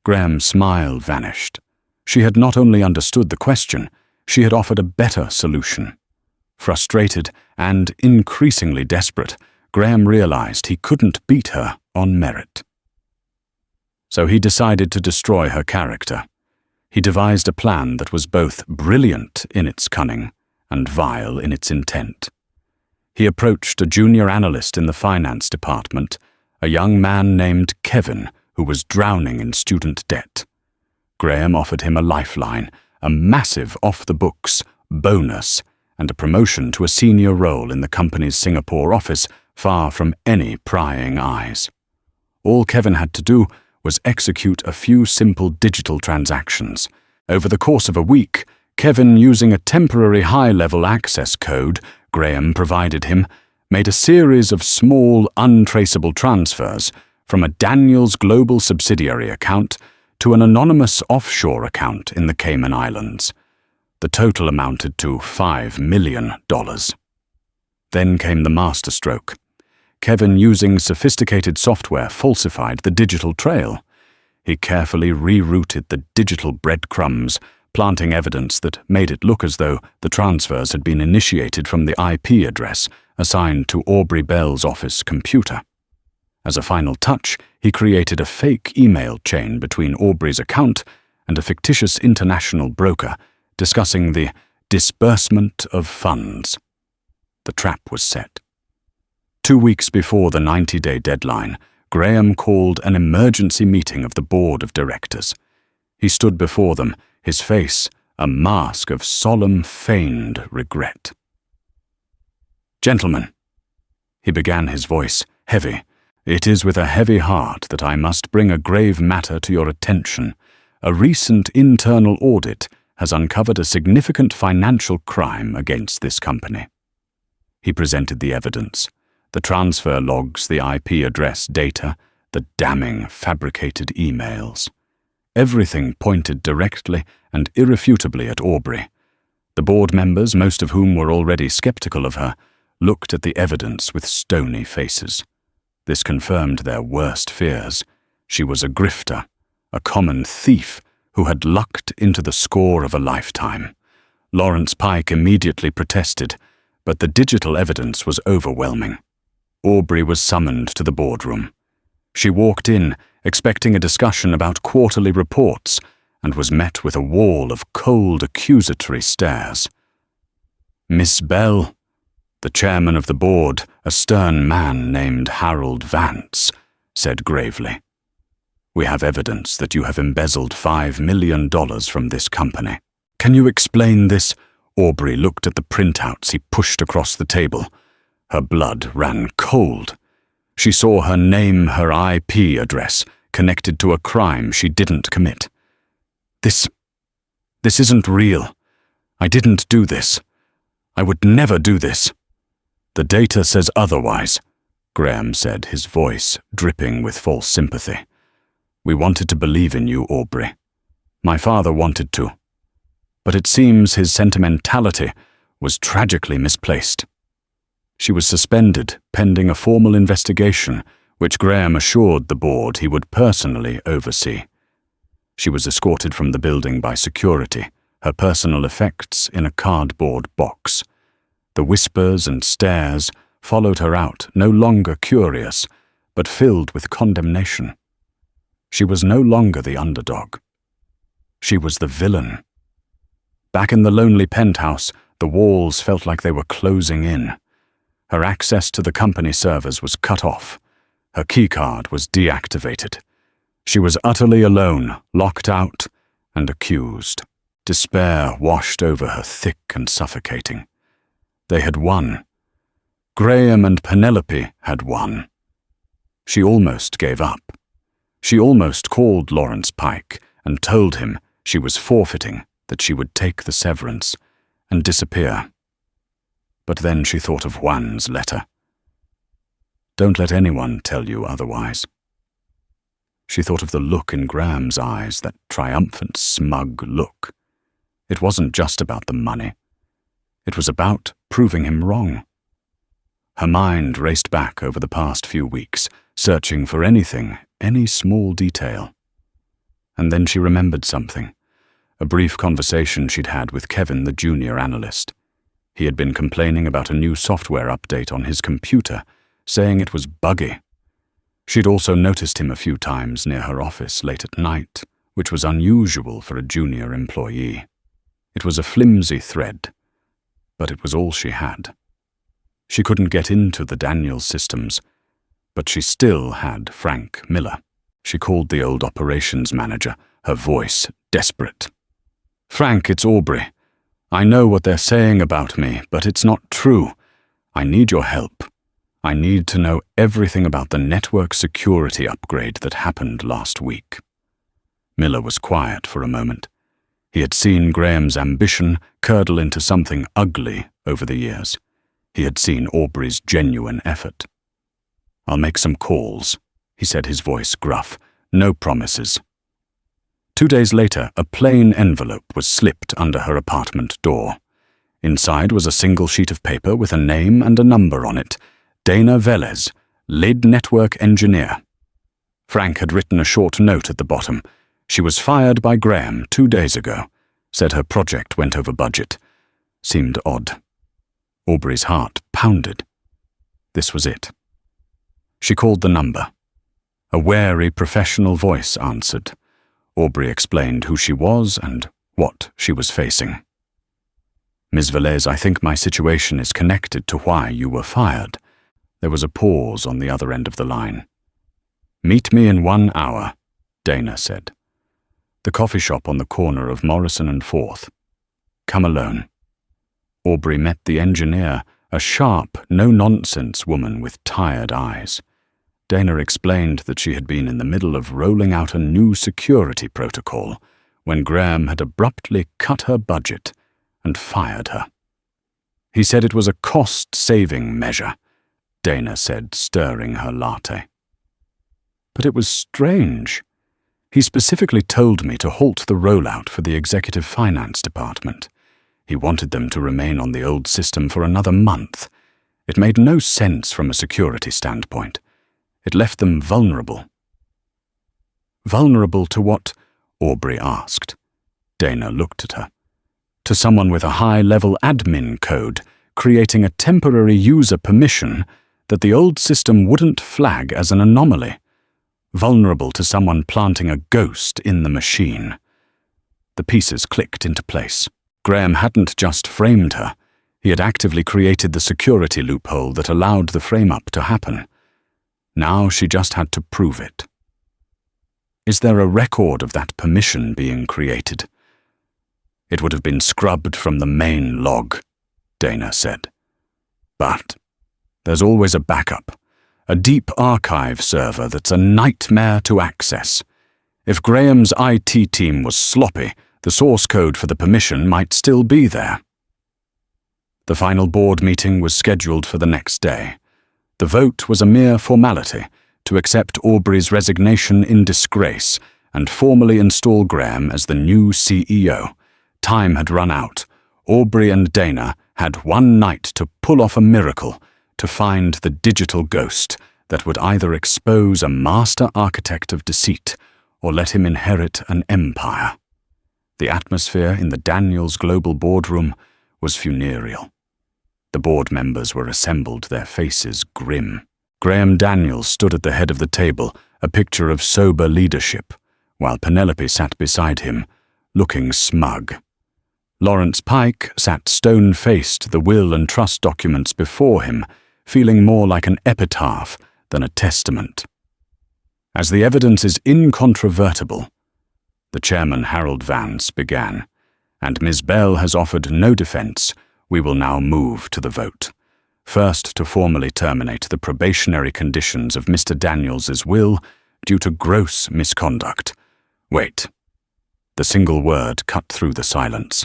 Graham's smile vanished. She had not only understood the question, she had offered a better solution. Frustrated and increasingly desperate, Graham realized he couldn't beat her on merit. So he decided to destroy her character. He devised a plan that was both brilliant in its cunning and vile in its intent. He approached a junior analyst in the finance department, a young man named Kevin, who was drowning in student debt. Graham offered him a lifeline, a massive off-the-books bonus, and a promotion to a senior role in the company's Singapore office, far from any prying eyes. All Kevin had to do was execute a few simple digital transactions. Over the course of a week, Kevin, using a temporary high-level access code Graham provided him, made a series of small, untraceable transfers from a Daniels Global subsidiary account to an anonymous offshore account in the Cayman Islands. The total amounted to $5 million. Then came the masterstroke. Kevin, using sophisticated software, falsified the digital trail. He carefully rerouted the digital breadcrumbs, planting evidence that made it look as though the transfers had been initiated from the IP address assigned to Aubrey Bell's office computer. As a final touch, he created a fake email chain between Aubrey's account and a fictitious international broker discussing the disbursement of funds. The trap was set. 2 weeks before the 90-day deadline, Graham called an emergency meeting of the board of directors. He stood before them, his face a mask of solemn, feigned regret. "Gentlemen," he began, his voice heavy, "it is with a heavy heart that I must bring a grave matter to your attention. A recent internal audit has uncovered a significant financial crime against this company." He presented the evidence: the transfer logs, the IP address data, the damning fabricated emails. Everything pointed directly and irrefutably at Aubrey. The board members, most of whom were already skeptical of her, looked at the evidence with stony faces. This confirmed their worst fears. She was a grifter, a common thief who had lucked into the score of a lifetime. Lawrence Pike immediately protested, but the digital evidence was overwhelming. Aubrey was summoned to the boardroom. She walked in, expecting a discussion about quarterly reports, and was met with a wall of cold, accusatory stares. "Miss Bell," the chairman of the board, a stern man named Harold Vance, said gravely, "we have evidence that you have embezzled $5 million from this company. Can you explain this?" Aubrey looked at the printouts he pushed across the table. Her blood ran cold. She saw her name, her IP address, connected to a crime she didn't commit. This isn't real. I didn't do this. I would never do this." "The data says otherwise," Graham said, his voice dripping with false sympathy. "We wanted to believe in you, Aubrey. My father wanted to. But it seems his sentimentality was tragically misplaced." She was suspended pending a formal investigation, which Graham assured the board he would personally oversee. She was escorted from the building by security, her personal effects in a cardboard box. The whispers and stares followed her out, no longer curious, but filled with condemnation. She was no longer the underdog. She was the villain. Back in the lonely penthouse, the walls felt like they were closing in. Her access to the company servers was cut off. Her keycard was deactivated. She was utterly alone, locked out, and accused. Despair washed over her, thick and suffocating. They had won. Graham and Penelope had won. She almost gave up. She almost called Lawrence Pike and told him she was forfeiting, that she would take the severance and disappear. But then she thought of Juan's letter. Don't let anyone tell you otherwise. She thought of the look in Graham's eyes, that triumphant, smug look. It wasn't just about the money. It was about proving him wrong. Her mind raced back over the past few weeks, searching for anything, any small detail. And then she remembered something, a brief conversation she'd had with Kevin, the junior analyst. He had been complaining about a new software update on his computer, saying it was buggy. She'd also noticed him a few times near her office late at night, which was unusual for a junior employee. It was a flimsy thread, but it was all she had. She couldn't get into the Daniels systems, but she still had Frank Miller. She called the old operations manager, her voice desperate. "Frank, it's Aubrey. I know what they're saying about me, but it's not true. I need your help. I need to know everything about the network security upgrade that happened last week." Miller was quiet for a moment. He had seen Graham's ambition curdle into something ugly over the years. He had seen Aubrey's genuine effort. "I'll make some calls," he said, his voice gruff. "No promises." 2 days later, a plain envelope was slipped under her apartment door. Inside was a single sheet of paper with a name and a number on it. Dana Velez, lead network engineer. Frank had written a short note at the bottom. She was fired by Graham 2 days ago. Said her project went over budget. Seemed odd. Aubrey's heart pounded. This was it. She called the number. A wary professional voice answered. Aubrey explained who she was and what she was facing. "Ms. Velez, I think my situation is connected to why you were fired." There was a pause on the other end of the line. "Meet me in 1 hour," Dana said. "The coffee shop on the corner of Morrison and 4th. Come alone." Aubrey met the engineer, a sharp, no-nonsense woman with tired eyes. Dana explained that she had been in the middle of rolling out a new security protocol when Graham had abruptly cut her budget and fired her. "He said it was a cost-saving measure," Dana said, stirring her latte. "But it was strange. He specifically told me to halt the rollout for the executive finance department. He wanted them to remain on the old system for another month. It made no sense from a security standpoint. It left them vulnerable." "Vulnerable to what?" Aubrey asked. Dana looked at her. "To someone with a high-level admin code, creating a temporary user permission that the old system wouldn't flag as an anomaly. Vulnerable to someone planting a ghost in the machine." The pieces clicked into place. Graham hadn't just framed her. He had actively created the security loophole that allowed the frame-up to happen. Now she just had to prove it. "Is there a record of that permission being created?" "It would have been scrubbed from the main log," Dana said. "But there's always a backup. A deep archive server that's a nightmare to access. If Graham's IT team was sloppy, the source code for the permission might still be there." The final board meeting was scheduled for the next day. The vote was a mere formality to accept Aubrey's resignation in disgrace and formally install Graham as the new CEO. Time had run out. Aubrey and Dana had 1 night to pull off a miracle, to find the digital ghost that would either expose a master architect of deceit or let him inherit an empire. The atmosphere in the Daniels Global boardroom was funereal. The board members were assembled, their faces grim. Graham Daniels stood at the head of the table, a picture of sober leadership, while Penelope sat beside him, looking smug. Lawrence Pike sat stone-faced, the will and trust documents before him, feeling more like an epitaph than a testament. As the evidence is incontrovertible, the chairman, Harold Vance, began. and Ms. Bell has offered no defense, we will now move to the vote. First, to formally terminate the probationary conditions of Mr. Daniels's will due to gross misconduct. Wait. The single word cut through the silence.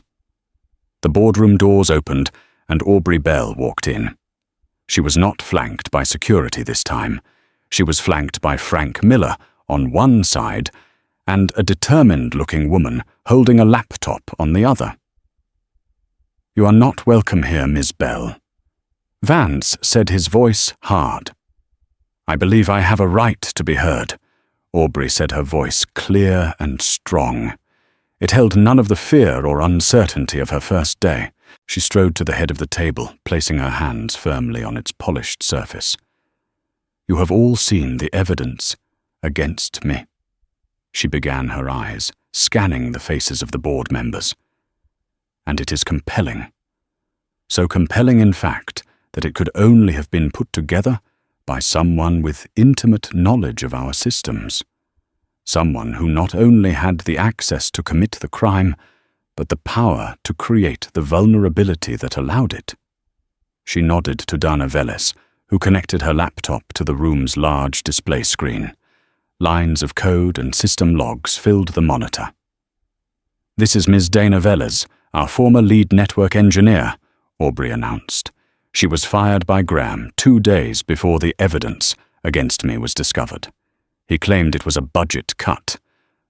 The boardroom doors opened, and Aubrey Bell walked in. She was not flanked by security this time. She was flanked by Frank Miller on one side and a determined-looking woman holding a laptop on the other. "You are not welcome here, Ms. Bell." Vance said, his voice hard. "I believe I have a right to be heard." Aubrey said, her voice clear and strong. It held none of the fear or uncertainty of her first day. She strode to the head of the table, placing her hands firmly on its polished surface. "You have all seen the evidence against me." She began, her eyes scanning the faces of the board members. "And it is compelling. So compelling, in fact, that it could only have been put together by someone with intimate knowledge of our systems. Someone who not only had the access to commit the crime, but the power to create the vulnerability that allowed it." She nodded to Dana Veles, who connected her laptop to the room's large display screen. Lines of code and system logs filled the monitor. "This is Ms. Dana Veles, our former lead network engineer," Aubrey announced. "She was fired by Graham 2 days before the evidence against me was discovered. He claimed it was a budget cut.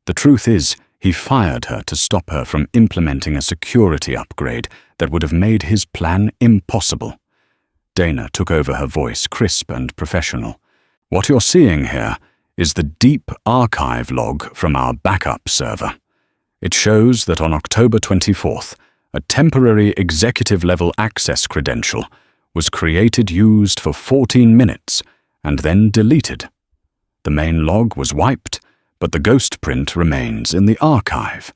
The truth is, he fired her to stop her from implementing a security upgrade that would have made his plan impossible." Dana took over, her voice crisp and professional. "What you're seeing here is the deep archive log from our backup server. It shows that on October 24th, a temporary executive-level access credential was created, used for 14 minutes, and then deleted. The main log was wiped, but the ghost print remains in the archive.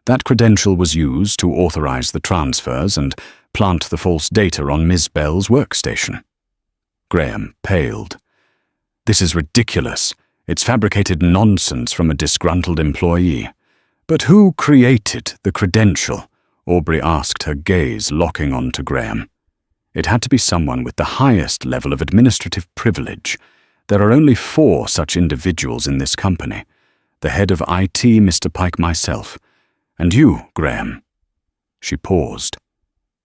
That credential was used to authorize the transfers and plant the false data on Ms. Bell's workstation." Graham paled. "This is ridiculous. It's fabricated nonsense from a disgruntled employee." "But who created the credential?" Aubrey asked, her gaze locking onto Graham. "It had to be someone with the highest level of administrative privilege. There are only 4 such individuals in this company. The head of IT, Mr. Pike, myself. And you, Graham." She paused.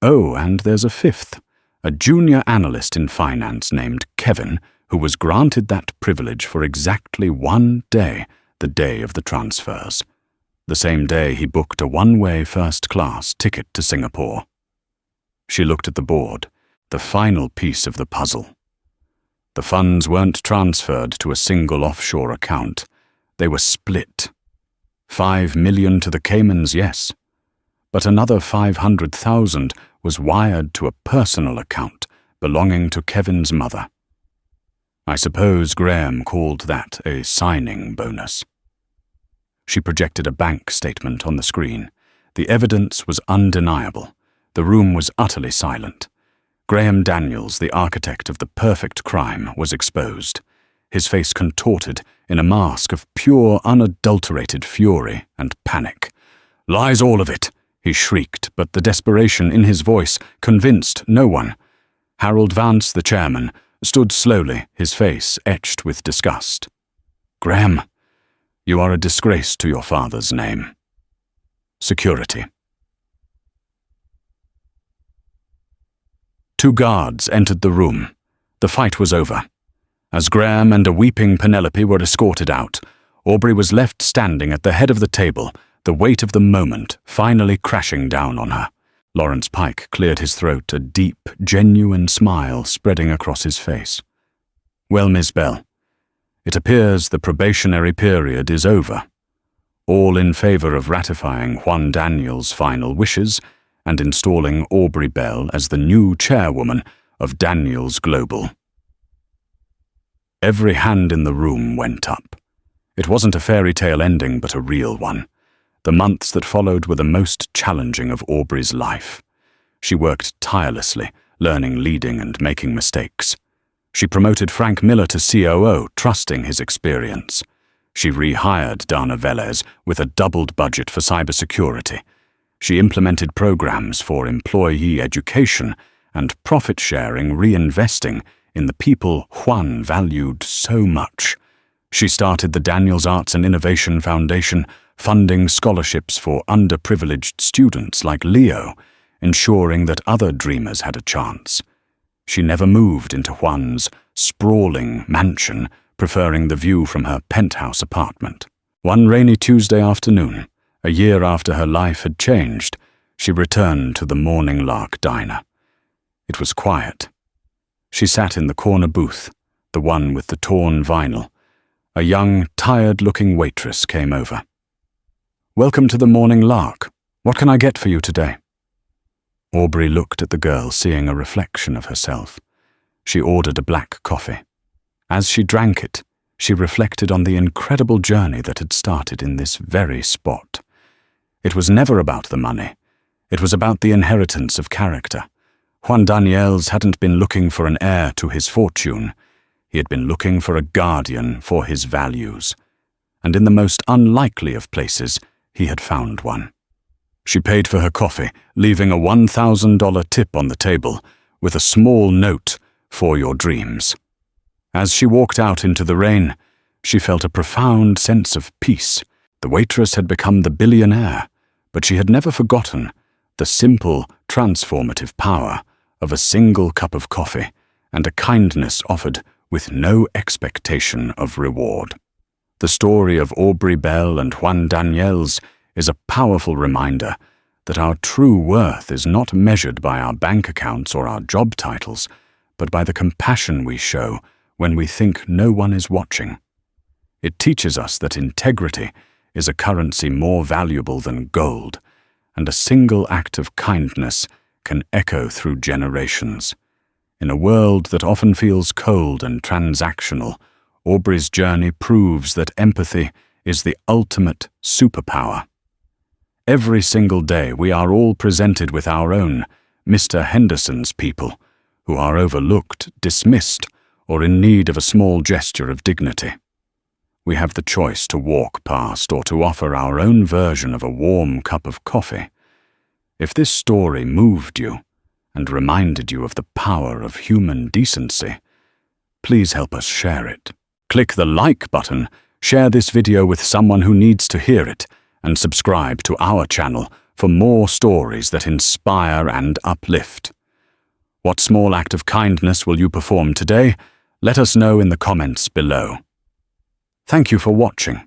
"Oh, and there's a 5th, a junior analyst in finance named Kevin, who was granted that privilege for exactly 1 day, the day of the transfers. The same day he booked a one-way first-class ticket to Singapore." She looked at the board, the final piece of the puzzle. The funds weren't transferred to a single offshore account. They were split. 5 million to the Caymans, yes, but another 500,000 was wired to a personal account belonging to Kevin's mother. I suppose Graham called that a signing bonus. She projected a bank statement on the screen. The evidence was undeniable. The room was utterly silent. Graham Daniels, the architect of the perfect crime, was exposed, his face contorted in a mask of pure, unadulterated fury and panic. "Lies, all of it!" he shrieked, but the desperation in his voice convinced no one. Harold Vance, the chairman, stood slowly, his face etched with disgust. "Graham, you are a disgrace to your father's name." Security. 2 guards entered the room. The fight was over. As Graham and a weeping Penelope were escorted out, Aubrey was left standing at the head of the table, the weight of the moment finally crashing down on her. Lawrence Pike cleared his throat, a deep, genuine smile spreading across his face. "Well, Miss Bell, it appears the probationary period is over. All in favor of ratifying Juan Daniels' final wishes and installing Aubrey Bell as the new chairwoman of Daniels Global." Every hand in the room went up. It wasn't a fairy tale ending, but a real one. The months that followed were the most challenging of Aubrey's life. She worked tirelessly, learning, leading, and making mistakes. She promoted Frank Miller to COO, trusting his experience. She rehired Dana Veles with a doubled budget for cybersecurity. She implemented programs for employee education and profit-sharing reinvesting in the people Juan valued so much. She started the Daniels Arts and Innovation Foundation, funding scholarships for underprivileged students like Leo, ensuring that other dreamers had a chance. She never moved into Juan's sprawling mansion, preferring the view from her penthouse apartment. One rainy Tuesday afternoon, a year after her life had changed, she returned to the Morning Lark diner. It was quiet. She sat in the corner booth, the one with the torn vinyl. A young, tired-looking waitress came over. "Welcome to the Morning Lark. What can I get for you today?" Aubrey looked at the girl, seeing a reflection of herself. She ordered a black coffee. As she drank it, she reflected on the incredible journey that had started in this very spot. It was never about the money. It was about the inheritance of character. Juan Daniels hadn't been looking for an heir to his fortune. He had been looking for a guardian for his values. And in the most unlikely of places, he had found one. She paid for her coffee, leaving a $1,000 tip on the table, with a small note, "For your dreams." As she walked out into the rain, she felt a profound sense of peace. The waitress had become the billionaire, but she had never forgotten the simple, transformative power of a single cup of coffee and a kindness offered with no expectation of reward. The story of Aubrey Bell and Juan Daniels is a powerful reminder that our true worth is not measured by our bank accounts or our job titles, but by the compassion we show when we think no one is watching. It teaches us that integrity is a currency more valuable than gold, and a single act of kindness can echo through generations. In a world that often feels cold and transactional, Aubrey's journey proves that empathy is the ultimate superpower. Every single day we are all presented with our own Mr. Henderson's people, who are overlooked, dismissed, or in need of a small gesture of dignity. We have the choice to walk past or to offer our own version of a warm cup of coffee. If this story moved you and reminded you of the power of human decency, please help us share it. Click the like button, share this video with someone who needs to hear it, and subscribe to our channel for more stories that inspire and uplift. What small act of kindness will you perform today? Let us know in the comments below. Thank you for watching.